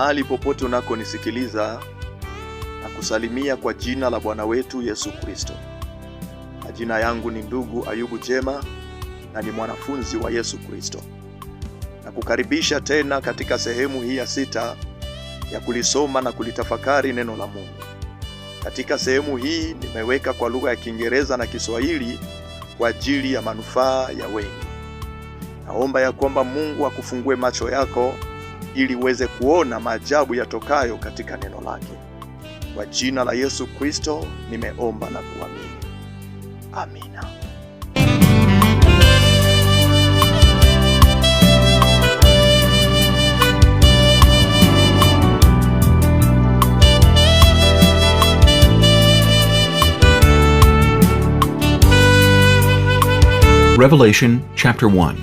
Mahali popote unakonisikiliza na kusalimia kwa jina la Bwana wetu Yesu Kristo. Majina yangu ni ndugu Ayubu Jema na ni mwanafunzi wa Yesu Kristo. Na kukaribisha tena katika sehemu hii ya 6 ya kulisoma na kulitafakari neno la Mungu. Katika sehemu hii nimeweka kwa lugha ya Kiingereza na Kiswahili kwa ajili ya manufaa ya wengi. Naomba ya kwamba Mungu akufungue macho yako ili uweze kuona maajabu yatokayo katika neno lake. Kwa jina la Yesu Kristo nimeomba na kuamini. Amina. Revelation chapter 1.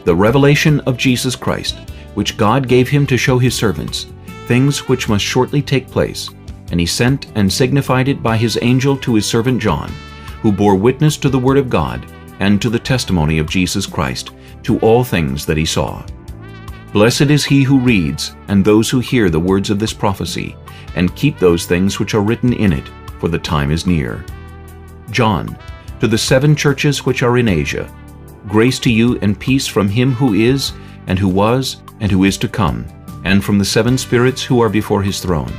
The revelation of Jesus Christ, which God gave him to show his servants, things which must shortly take place, and he sent and signified it by his angel to his servant John, who bore witness to the word of God and to the testimony of Jesus Christ, to all things that he saw. Blessed is he who reads, and those who hear the words of this prophecy, and keep those things which are written in it, for the time is near. John, to the 7 churches which are in Asia, grace to you and peace from him who is, and who was, and who is to come, and from the 7 spirits who are before his throne,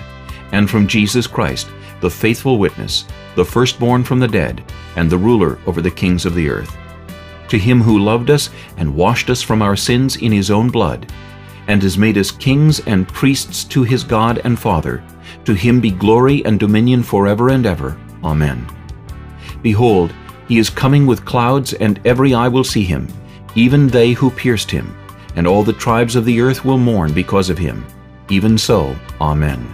and from Jesus Christ, the faithful witness, the firstborn from the dead, and the ruler over the kings of the earth. To him who loved us and washed us from our sins in his own blood, and has made us kings and priests to his God and Father, to him be glory and dominion forever and ever. Amen. Behold, he is coming with clouds, and every eye will see him, even they who pierced him, and all the tribes of the earth will mourn because of him. Even so, Amen.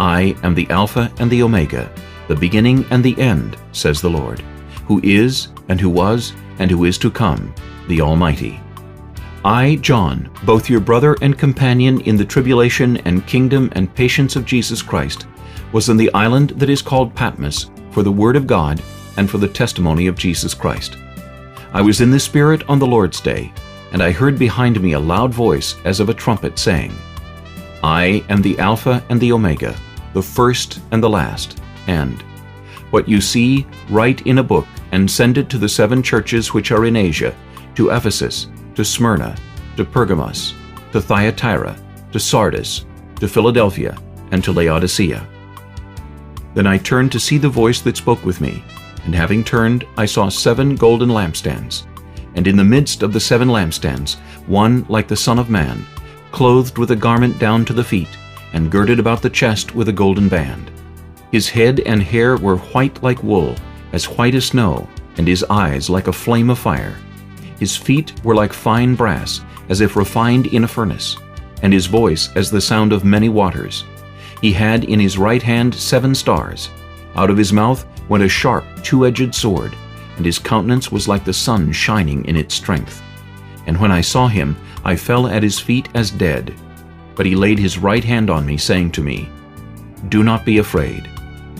I am the Alpha and the Omega, the beginning and the end, says the Lord, who is, and who was, and who is to come, the Almighty. I, John, both your brother and companion in the tribulation and kingdom and patience of Jesus Christ, was in the island that is called Patmos, for the word of God, and for the testimony of Jesus Christ. I was in the Spirit on the Lord's day, and I heard behind me a loud voice as of a trumpet saying, I am the Alpha and the Omega, the first and the last, and what you see, write in a book, and send it to the 7 churches which are in Asia, to Ephesus, to Smyrna, to Pergamos, to Thyatira, to Sardis, to Philadelphia, and to Laodicea. Then I turned to see the voice that spoke with me, and having turned, I saw 7 golden lampstands, and in the midst of the 7 lampstands, one like the Son of Man, clothed with a garment down to the feet, and girded about the chest with a golden band. His head and hair were white like wool, as white as snow, and his eyes like a flame of fire. His feet were like fine brass, as if refined in a furnace, and his voice as the sound of many waters. He had in his right hand 7 stars. Out of his mouth went a sharp 2-edged sword, and his countenance was like the sun shining in its strength. And when I saw him, I fell at his feet as dead. But he laid his right hand on me, saying to me, Do not be afraid.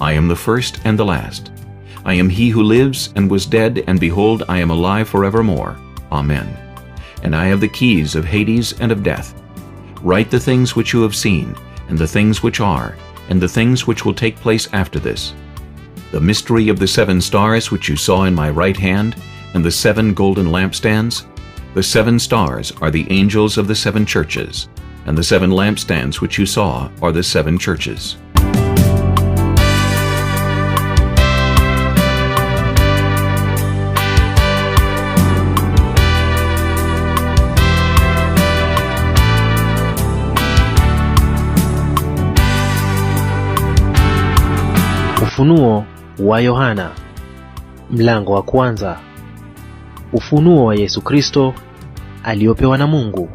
I am the first and the last. I am he who lives and was dead, and behold, I am alive forevermore. Amen. And I have the keys of Hades and of death. Write the things which you have seen, and the things which are, and the things which will take place after this. The mystery of the 7 stars which you saw in my right hand, and the 7 golden lampstands. The 7 stars are the angels of the 7 churches, and the 7 lampstands which you saw are the 7 churches. Ufunuo wa Yohana, mlango wa 1. Ufunuo wa Yesu Kristo aliopewa na Mungu,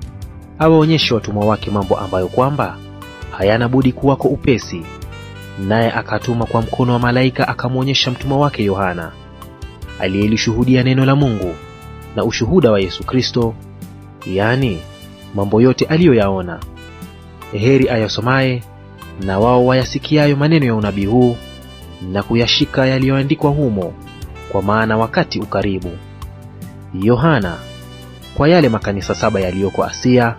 awaonyeshe watumwa wake mambo ambayo kwamba hayana budi kuwako upesi. Naye akatuma kwa mkono wa malaika akamwonyesha mtumwa wake Yohana, aliyelishuhudia neno la Mungu na ushuhuda wa Yesu Kristo, yaani mambo yote aliyoyaona. Heri ayasomaye na wao wayasikiayo maneno ya unabii huu, na kuyashika yaliyoandikwa humo, kwa maana wakati ukaribu. Yohana, kwa yale makanisa 7 yaliyoko Asia,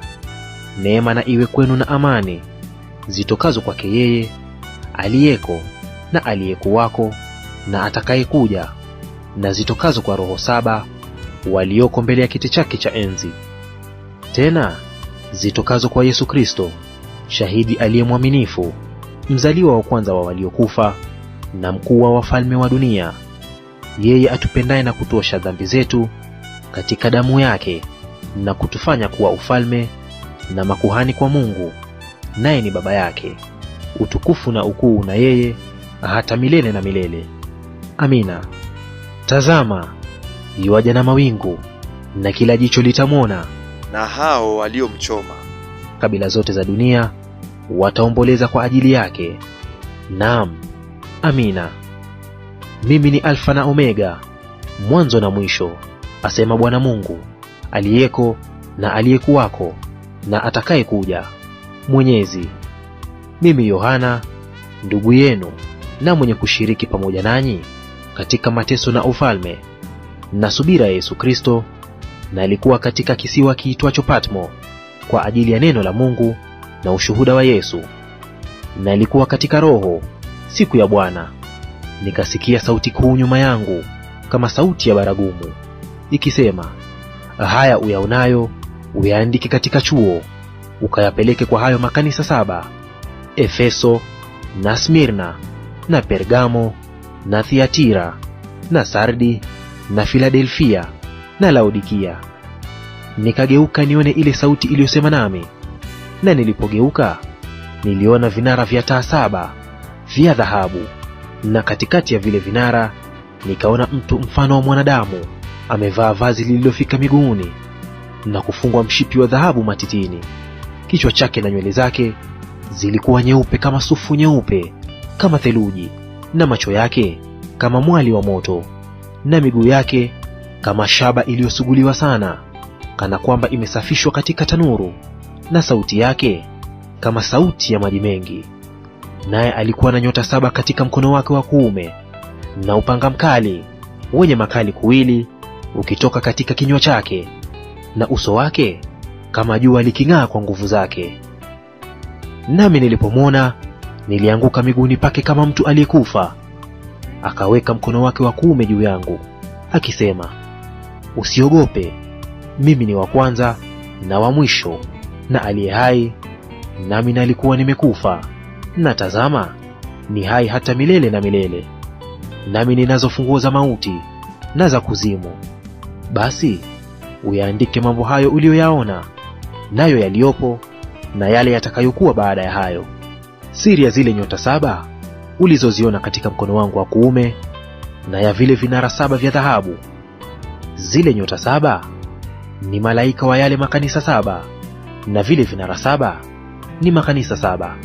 neema na iwe kwenu na amani zitokazo kwake yeye aliyeko na aliyekuwako na atakayekuja, na zitokazo kwa roho saba walioko mbele ya kiti chake cha enzi, tena zitokazo kwa Yesu Kristo, shahidi aliye mwaminifu, mzaliwa wa kwanza wa waliokufa, na mkuu wa wafalme wa dunia, yeye atupendaye na kutuosha dhambi zetu katika damu yake, na kutufanya kuwa ufalme na makuhani kwa Mungu, naye ni Baba yake. Utukufu na ukuu na yeye hata milele na milele. Amina. Tazama, yuaja na mawingu, na kila jicho litamwona, na hao waliomchoma. Kabila zote za dunia wataomboleza kwa ajili yake. Naam, amina. Mimi ni Alfa na Omega, mwanzo na mwisho, asema Bwana Mungu, aliyeko na aliyekuwako na atakaye kuja, Mwenyezi. Mimi Yohana, ndugu yenu na mwenye kushiriki pamoja nanyi katika mateso na ufalme na subira ya Yesu Kristo, na alikuwa katika kisiwa kiitwacho Patmo kwa ajili ya neno la Mungu na ushuhuda wa Yesu. Na alikuwa katika Roho siku ya Bwana, nikasikia sauti kuu nyuma yangu kama sauti ya baragumu, ikisema, haya uyaonayo uyaandike katika chuo, ukayapeleke kwa hayo makanisa saba: Efeso na Smirna na Pergamo na Thiatira na Sardi na Filadelfia na Laodikia. Nikageuka nione ile sauti iliyosema nami, na nilipogeuka niliona vinara vya taa saba vya dhahabu, na katikati ya vile vinara nikaona mtu mfano wa mwanadamu, amevaa vazi lililofika miguuni na kufungwa mshipi wa dhahabu matitini. Kichwa chake na nywele zake zilikuwa nyeupe kama sufu nyeupe kama theluji, na macho yake kama mwali wa moto, na miguu yake kama shaba iliyosuguliwa sana, kana kwamba imesafishwa katika tanuru, na sauti yake kama sauti ya maji mengi. Naye alikuwa na nyota saba katika mkono wake wa kuume, na upanga mkali wenye makali kuwili ukitoka katika kinywa chake, na uso wake kama jua liking'aa kwa nguvu zake. Nami nilipomwona nilianguka miguuni pake kama mtu aliyekufa. Akaweka mkono wake wa kuume juu yangu, akisema, usiogope, mimi ni wa kwanza na wa mwisho na aliye hai, nami nalikuwa nimekufa, na tazama, ni hai hata milele na milele. Nami ninazo funguo za mauti na za kuzimu. Basi uyaandike mambo hayo uliyoyaona, nayo yaliyopo, na yale yatakayokuwa baada ya hayo. Siri ya zile nyota saba ulizoziona katika mkono wangu wa kuume, na ya vile vinara saba vya dhahabu. Zile nyota saba ni malaika wa yale makanisa saba, na vile vinara saba ni makanisa saba.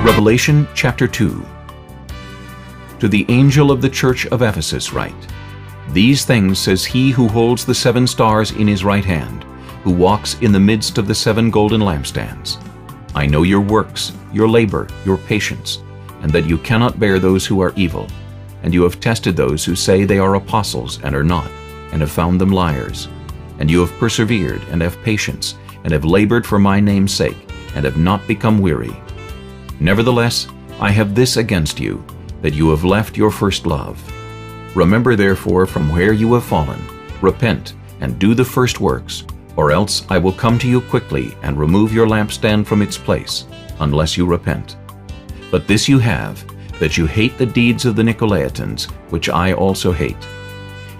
Revelation chapter 2. To the angel of the church of Ephesus write, These things says he who holds the 7 stars in his right hand, who walks in the midst of the 7 golden lampstands. I know your works, your labor, your patience, and that you cannot bear those who are evil. And you have tested those who say they are apostles and are not, and have found them liars. And you have persevered and have patience, and have labored for my name's sake, and have not become weary. Nevertheless, I have this against you, that you have left your first love. Remember therefore from where you have fallen, repent, and do the first works, or else I will come to you quickly and remove your lampstand from its place, unless you repent. But this you have, that you hate the deeds of the Nicolaitans, which I also hate.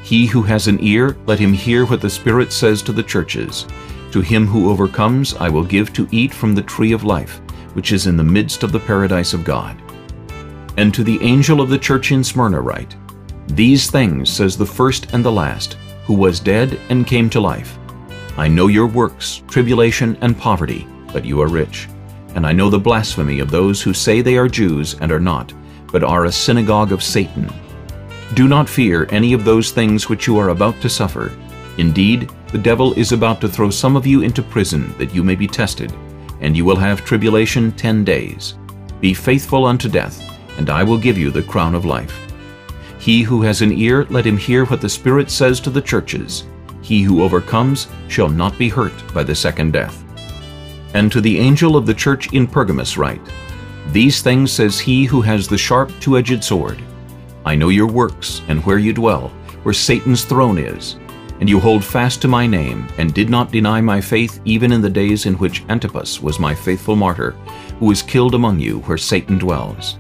He who has an ear, let him hear what the Spirit says to the churches. To him who overcomes I will give to eat from the tree of life, which is in the midst of the paradise of God. And to the angel of the church in Smyrna write, These things says the first and the last, who was dead and came to life. I know your works, tribulation and poverty, but you are rich. And I know the blasphemy of those who say they are Jews and are not, but are a synagogue of Satan. Do not fear any of those things which you are about to suffer. Indeed, the devil is about to throw some of you into prison, that you may be tested, and you will have tribulation 10 days. Be faithful unto death, and I will give you the crown of life. He who has an ear, let him hear what the Spirit says to the churches. He who overcomes shall not be hurt by the second death. And to the angel of the church in Pergamos write, These things says he who has the sharp two-edged sword. I know your works, and where you dwell, where Satan's throne is. And you hold fast to my name, and did not deny my faith even in the days in which Antipas was my faithful martyr, who was killed among you where Satan dwells.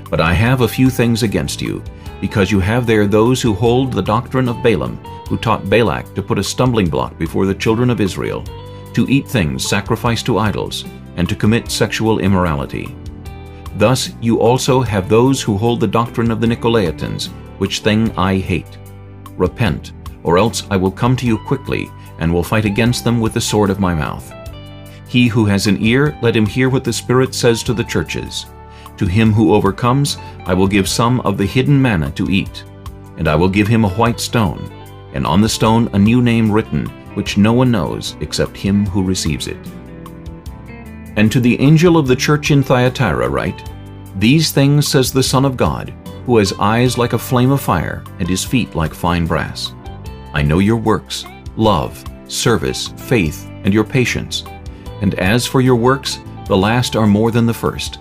But I have a few things against you, because you have there those who hold the doctrine of Balaam, who taught Balak to put a stumbling block before the children of Israel, to eat things sacrificed to idols, and to commit sexual immorality. Thus you also have those who hold the doctrine of the Nicolaitans, which thing I hate. Repent, or else I will come to you quickly, and will fight against them with the sword of my mouth. He who has an ear, let him hear what the Spirit says to the churches. To him who overcomes, I will give some of the hidden manna to eat. And I will give him a white stone, and on the stone a new name written, which no one knows except him who receives it. And to the angel of the church in Thyatira write, These things says the Son of God, who has eyes like a flame of fire, and his feet like fine brass. I know your works, love, service, faith, and your patience. And as for your works, the last are more than the first.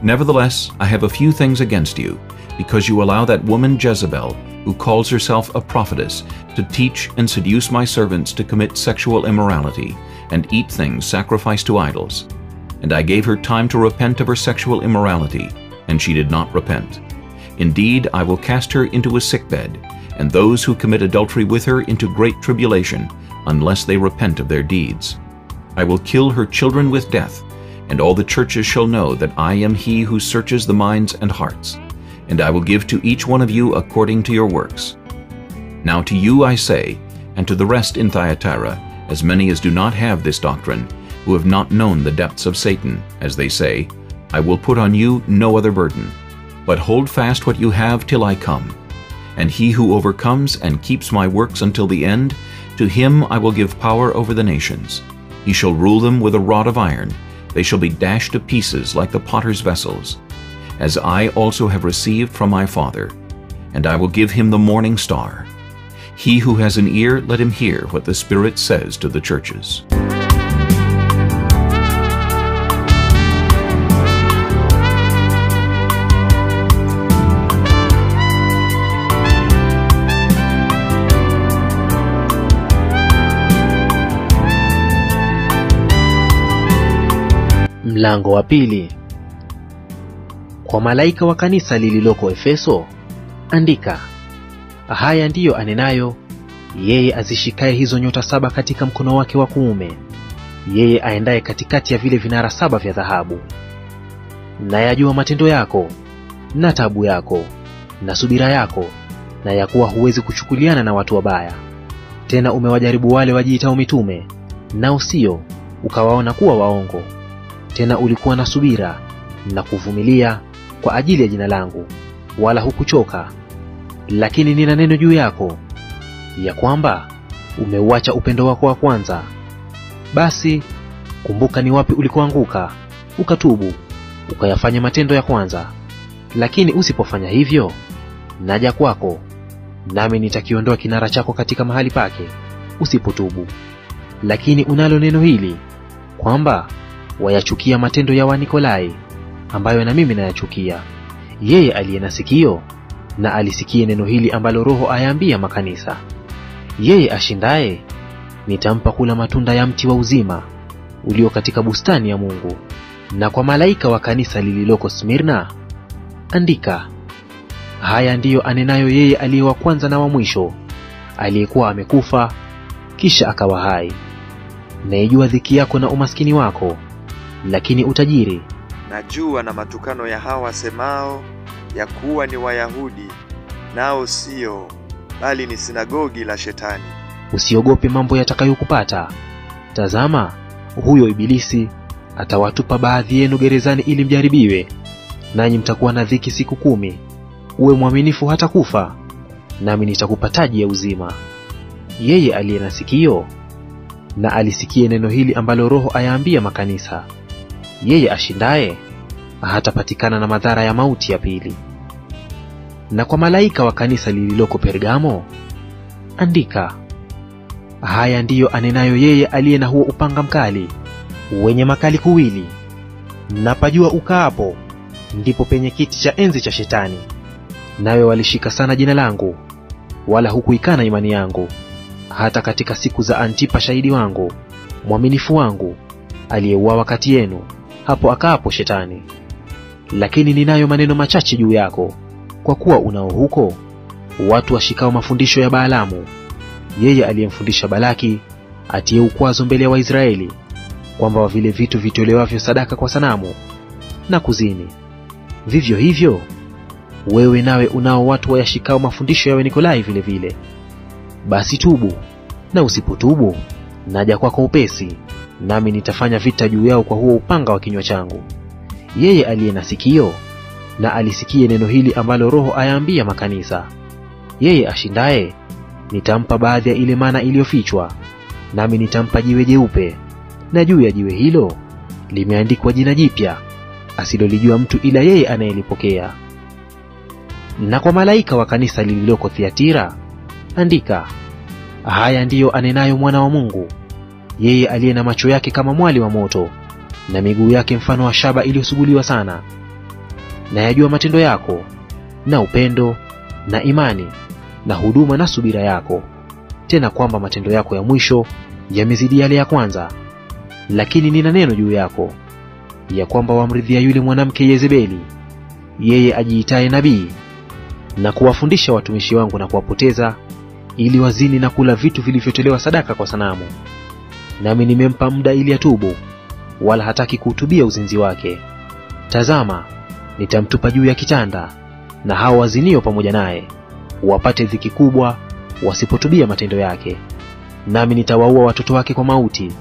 Nevertheless, I have a few things against you, because you allow that woman Jezebel, who calls herself a prophetess, to teach and seduce my servants to commit sexual immorality, and eat things sacrificed to idols. And I gave her time to repent of her sexual immorality, and she did not repent. Indeed, I will cast her into a sickbed, and those who commit adultery with her into great tribulation, unless they repent of their deeds. I will kill her children with death, and all the churches shall know that I am he who searches the minds and hearts. And I will give to each one of you according to your works. Now to you I say, and to the rest in Thyatira, as many as do not have this doctrine, who have not known the depths of Satan, as they say, I will put on you no other burden, but hold fast what you have till I come. And he who overcomes and keeps my works until the end, to him I will give power over the nations. He shall rule them with a rod of iron. They shall be dashed to pieces like the potter's vessels, as I also have received from my Father. And I will give him the morning star. He who has an ear, let him hear what the Spirit says to the churches. Mlango wa pili. Kwa malaika wa kanisa lililoko Efeso, andika, haya ndiyo anenayo yeye azishikaye hizo nyota 7 katika mkono wake wa kuume, yeye aendaye katikati ya vile vinara 7 vya dhahabu. Na yajua matendo yako, na taabu yako, na subira yako, na ya kuwa huwezi kuchukuliana na watu wabaya. Tena umewajaribu wale wajiitao mitume, nao sio, ukawaona kuwa waongo. Tena ulikuwa na subira na kuvumilia kwa ajili ya jina langu, wala hukuchoka. Lakini nina neno juu yako, ya kwamba umeuacha upendo wako wa kwanza. Basi kumbuka ni wapi ulikoanguka, ukatubu, ukayafanya matendo ya kwanza. Lakini usipofanya hivyo, naja kwako, nami nitakiondoa kinara chako katika mahali pake, usipotubu. Lakini unalo neno hili, kwamba wayachukia matendo ya Wanikolai, ambayo na mimi nayachukia. Yeye aliye na sikio, na alisikie neno hili ambalo Roho ayaambia makanisa. Yeye ashindaye, nitampa kula matunda ya mti wa uzima, ulio katika bustani ya Mungu. Na kwa malaika wa kanisa lililoko Smirna, andika, haya ndiyo anenayo yeye aliye wa kwanza na wa mwisho, aliyekuwa amekufa, kisha akawa hai. Naijua dhiki yako na umaskini wako, lakini utajiri. Najua na matukano ya hawa semao ya kuwa ni Wayahudi, nao sio, bali ni sinagogi la Shetani. Usiogope mambo yatakayokupata. Tazama, huyo Ibilisi atawatupa baadhi yenu gerezani ili mjaribiwe, nanyi mtakuwa na dhiki siku 10. Uwe mwaminifu hata kufa, nami nitakupa taji ya uzima. Yeye aliye na sikio, na alisikie neno hili ambalo Roho ayaambia makanisa. Yeye ashindaye hatapatikana na madhara ya mauti ya pili. Na kwa malaika wa kanisa lililoko Pergamo andika: haya ndiyo anenayo yeye aliye na huo upanga mkali wenye makali kuwili. Na pajua ukaapo ndipo penye kiti cha enzi cha Shetani. Nawe walishika sana jina langu, wala hukuikana imani yangu, hata katika siku za Antipa shahidi wangu, mwaminifu wangu, aliyeuawa kati yenu, hapo akaapo Shetani. Lakini ninayo maneno machache juu yako, kwa kuwa unao huko watu washikao mafundisho ya Baalamu, yeye aliyemfundisha Balaki atie ukwazo mbele ya Waisraeli, kwamba vile vitu vitolewavyo sadaka kwa sanamu na kuzini. Vivyo hivyo wewe nawe unao watu wayashikao mafundisho ya Wanikolai vile vile. Basi tubu, na usipotubu naja kwako upesi, nami nitafanya vita juu yao kwa huo upanga wa kinywa changu. Yeye aliye na sikio na alisikie neno hili ambalo Roho ayaambia makanisa. Yeye ashindaye nitampa baadhi ya ile mana iliyofichwa, nami nitampa jiwe jeupe, na juu ya jiwe hilo limeandikwa jina jipya asilolijua mtu ila yeye anayelipokea. Na kwa malaika wa kanisa lililoko Thiatira andika: haya ndiyo anenayo Mwana wa Mungu, yeye aliye na macho yake kama mwali wa moto, na miguu yake mfano wa shaba iliyosuguliwa sana. Na yajua matendo yako, na upendo, na imani, na huduma, na subira yako, tena kwamba matendo yako ya mwisho yamezidi yale ya kwanza. Lakini nina neno juu yako, ya kwamba wamridhia yule mwanamke Yezebeli, yeye ajiitaye nabii, na kuwafundisha watumishi wangu na kuwapoteza, ili wazini na kula vitu vilivyotolewa sadaka kwa sanamu. Nami nimempa muda ili atubu, wala hataki kuutubia uzinzi wake. Tazama, nitamtupa juu ya kitanda, na hao wazinio pamoja naye wapate dhiki kubwa, wasipotubia matendo yake. Nami nitawaua watoto wake kwa mauti,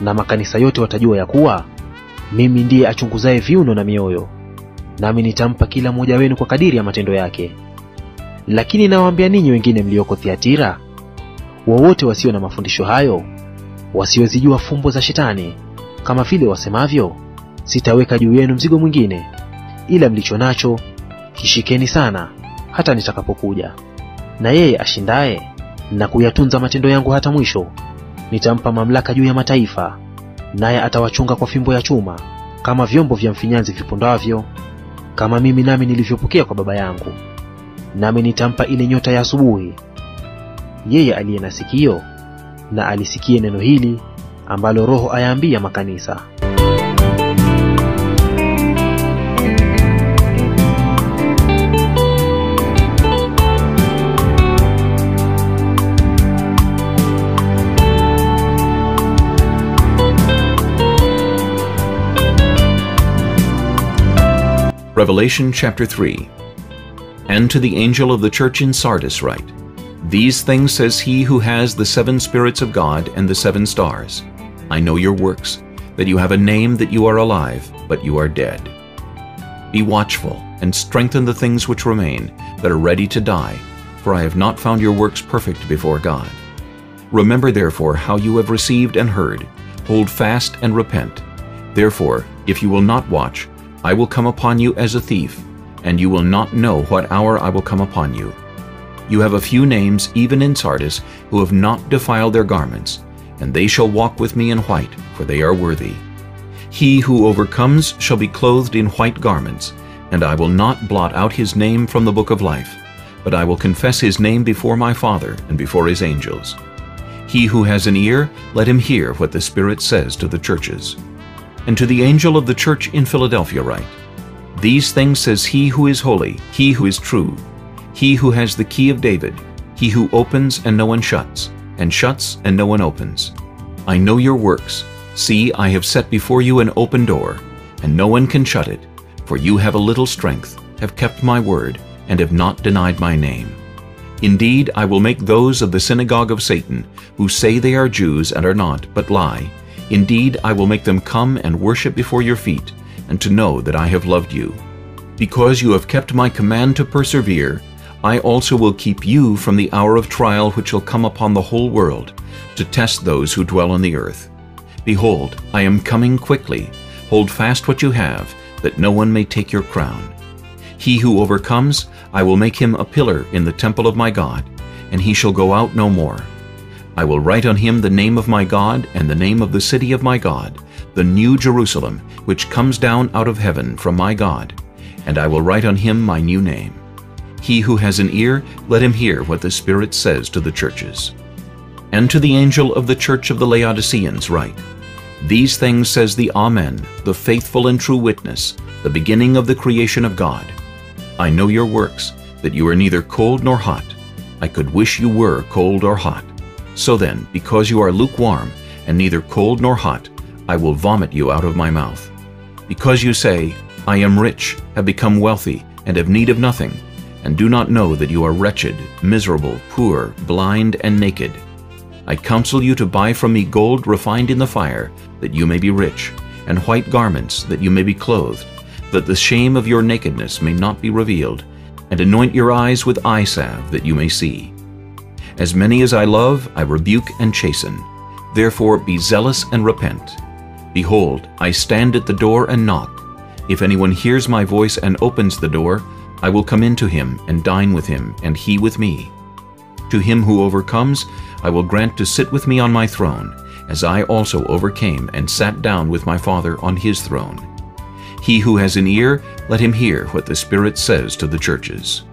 na makanisa yote watajua ya kuwa mimi ndiye achunguzaye viuno na mioyo. Nami nitampa kila mmoja wenu kwa kadiri ya matendo yake. Lakini nawaambia ninyi wengine mlioko Thiatira, wowote wasio na mafundisho hayo, wasiozijua fumbo za Shetani, kama vile wasemavyo, sitaweka juu yenu mzigo mwingine, ila mlicho nacho kishikeni sana hata nitakapokuja. Na yeye ashindaye na kuyatunza matendo yangu hata mwisho, nitampa mamlaka juu ya mataifa, naye atawachunga kwa fimbo ya chuma, kama vyombo vya mfinyanzi vipondavyo, kama mimi nami nilivyopokea kwa Baba yangu. Nami nitampa ile nyota ya asubuhi. Yeye aliye na sikio na alisikie neno hili ambalo Roho ayaambia makanisa. Revelation chapter 3. And to the angel of the church in Sardis write, These things says he who has the 7 spirits of God and the 7 stars. I know your works, that you have a name that you are alive, but you are dead. Be watchful, and strengthen the things which remain, that are ready to die, for I have not found your works perfect before God. Remember therefore how you have received and heard. Hold fast and repent. Therefore, if you will not watch, I will come upon you as a thief, and you will not know what hour I will come upon you. You have a few names even in Sardis, who have not defiled their garments, and they shall walk with me in white, for they are worthy. He who overcomes shall be clothed in white garments, and I will not blot out his name from the book of life, but I will confess his name before my Father and before his angels. He who has an ear, let him hear what the Spirit says to the churches. And to the angel of the church in Philadelphia write, These things says he who is holy, he who is true, he who has the key of David, he who opens and no one shuts, and shuts and no one opens. I know your works. See, I have set before you an open door, and no one can shut it. For you have a little strength, have kept my word, and have not denied my name. Indeed, I will make those of the synagogue of Satan, who say they are Jews and are not, but lie. Indeed, I will make them come and worship before your feet, and to know that I have loved you. Because you have kept my command to persevere, I also will keep you from the hour of trial which shall come upon the whole world, to test those who dwell on the earth. Behold, I am coming quickly. Hold fast what you have, that no one may take your crown. He who overcomes, I will make him a pillar in the temple of my God, and he shall go out no more. I will write on him the name of my God and the name of the city of my God, the new Jerusalem, which comes down out of heaven from my God, and I will write on him my new name. He who has an ear, let him hear what the Spirit says to the churches. And to the angel of the church of the Laodiceans write, These things says the Amen, the faithful and true witness, the beginning of the creation of God. I know your works, that you are neither cold nor hot. I could wish you were cold or hot. So then, because you are lukewarm, and neither cold nor hot, I will vomit you out of my mouth. Because you say, I am rich, have become wealthy, and have need of nothing, and do not know that you are wretched, miserable, poor, blind, and naked. I counsel you to buy from me gold refined in the fire, that you may be rich, and white garments, that you may be clothed, that the shame of your nakedness may not be revealed, and anoint your eyes with eye salve, that you may see. As many as I love, I rebuke and chasten. Therefore be zealous and repent. Behold, I stand at the door and knock. If anyone hears my voice and opens the door, I will come in to him and dine with him, and he with me. To him who overcomes, I will grant to sit with me on my throne, as I also overcame and sat down with my Father on his throne. He who has an ear, let him hear what the Spirit says to the churches.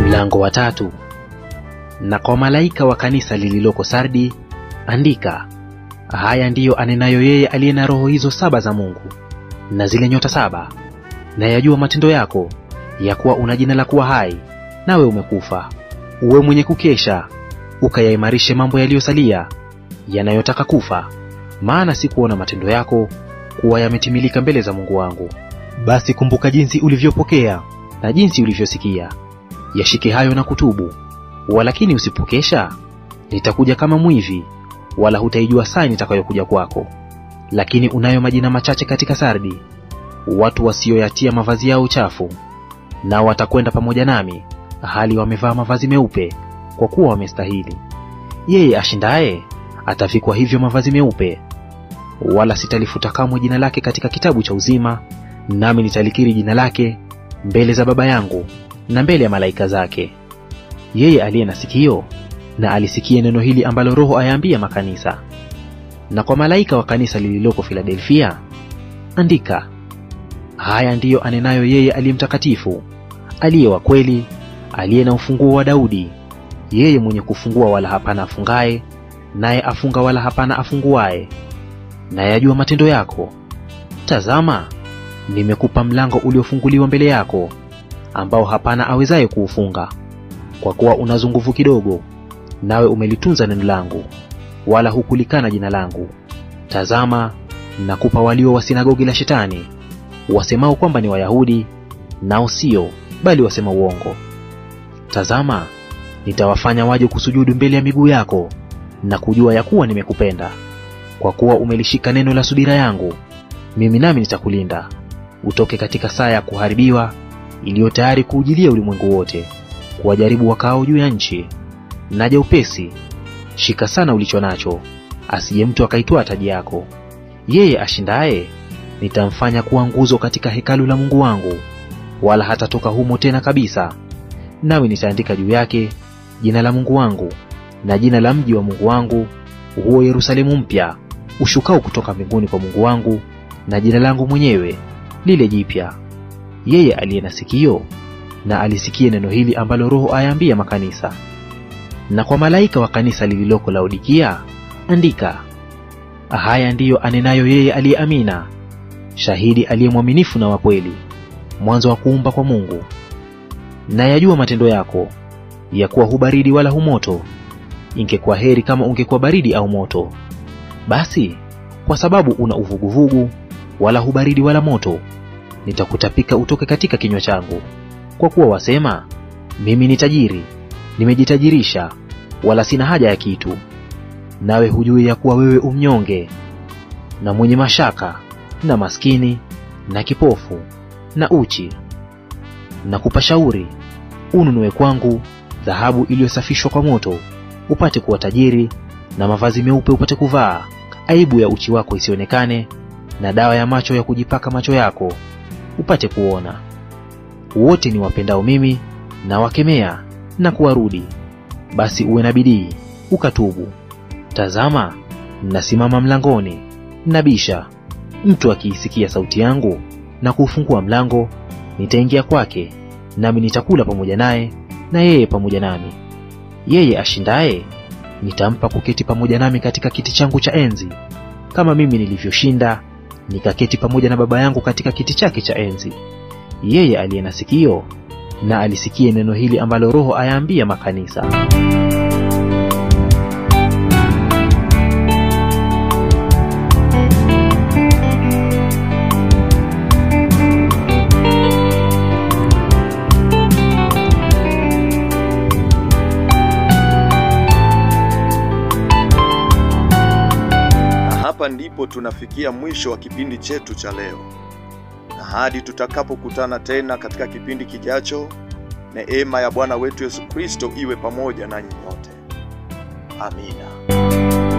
Mlango wa 3. Na kwa malaika wa kanisa lililoko Sardi andika, haya ndiyo anenayo yeye aliye na roho hizo 7 za Mungu, na zile nyota 7. Na yajua matendo yako, ya kuwa una jina la kuwa hai, nawe umekufa. Uwe mwenye kukesha, ukayaimarishe mambo yaliyosalia, yanayotaka kufa, maana sikuona matendo yako kuwa yametimilika mbele za Mungu wangu. Basi kumbuka jinsi ulivyopokea na jinsi ulivyosikia. Yashike hayo na kutubu. Walakini usipokesha, nitakuja kama mwivi, wala hutaijua saa nitakayokuja kwako. Lakini unayo majina machache katika Sardi, watu wasioyatia mavazi yao uchafu. Nao watakwenda pamoja nami, hali wamevaa mavazi meupe, kwa kuwa wamestahili. Yeye ashindaye atavikwa hivyo mavazi meupe. Wala sitalifuta kamwe jina lake katika kitabu cha uzima, nami nitalikiri jina lake mbele za Baba yangu na mbele ya malaika zake. Yeye aliye na sikio, na alisikie neno hili ambalo Roho ayaambia makanisa. Na kwa malaika wa kanisa lililoko Filadelfia andika, haya ndiyo anenayo yeye aliye mtakatifu, aliye wa kweli, aliye na ufunguo wa Daudi, yeye mwenye kufungua wala hapana afungaye, naye afunga wala hapana afunguaye. Na yajua matendo yako. Tazama, nimekupa mlango uliofunguliwa mbele yako, ambao hapana awezaye kuufunga. Kwa kuwa unazo nguvu kidogo, nawe umelitunza neno langu, wala hukulikana jina langu. Tazama, nakupa walio wa sinagogi la Shetani, wasemao kwamba ni Wayahudi, nao sio, bali wasema uongo. Tazama, nitawafanya waje kusujudu mbele ya miguu yako, na kujua ya kuwa nimekupenda. Kwa kuwa umelishika neno la subira yangu, mimi nami nitakulinda, utoke katika saa ya kuharibiwa, iliyo tayari kuujilia ulimwengu wote, kuwajaribu wakao juu ya nchi. Naja upesi, shika sana ulicho nacho, asije mtu akaitwaa taji yako. Yeye ashindaye, nitamfanya kuwa nguzo katika hekalu la Mungu wangu, wala hatatoka humo tena kabisa. Nawe nitaandika juu yake jina la Mungu wangu, na jina la mji wa Mungu wangu, huo Yerusalemu mpya, ushukao kutoka mbinguni kwa Mungu wangu, na jina langu mwenyewe, lile jipya. Yeye aliye na sikio, na alisikie neno hili ambalo Roho ayaambia makanisa. Na kwa malaika wa kanisa lililoko Laodikia andika, haya ndiyo anenayo yeye aliye Amina, shahidi aliye mwaminifu na wa kweli, mwanzo wa kuumba kwa Mungu. Na yajua matendo yako, ya kuwa hubaridi wala humoto. Ingekuwa heri kama ungekuwa baridi au moto. Basi kwa sababu una uvuguvugu, wala hubaridi wala moto, nitakutapika utoke katika kinywa changu. Kwa kuwa wasema, mimi ni tajiri, nimejitajirisha, wala sina haja ya kitu. Nawe hujui ya kuwa wewe umnyonge na mwenye mashaka na maskini na kipofu na uchi. Nakupa shauri, ununue kwangu dhahabu iliyosafishwa kwa moto, upate kuwa tajiri, na mavazi meupe upate kuvaa, aibu ya uchi wako isionekane, na dawa ya macho ya kujipaka macho yako, upate kuona. Wote ni wapendao mimi na wakemea na kuwarudi. Basi uwe na bidii, ukatubu. Tazama, nasimama mlangoni, nabisha. Mtu akiisikia sauti yangu na kuufungua mlango, nitaingia kwake, nami nitakula pamoja naye, na yeye pamoja nami. Yeye ashindaye nitampa kuketi pamoja nami katika kiti changu cha enzi, kama mimi nilivyoshinda nikaketi pamoja na Baba yangu katika kiti chake cha enzi. Yeye aliye na sikio na alisikie neno hili ambalo Roho ayaambia makanisa. Hapa ndipo tunafikia mwisho wa kipindi chetu cha leo. Na hadi tutakapokutana tena katika kipindi kijacho, neema ya Bwana wetu Yesu Kristo iwe pamoja nanyi nyote. Amina.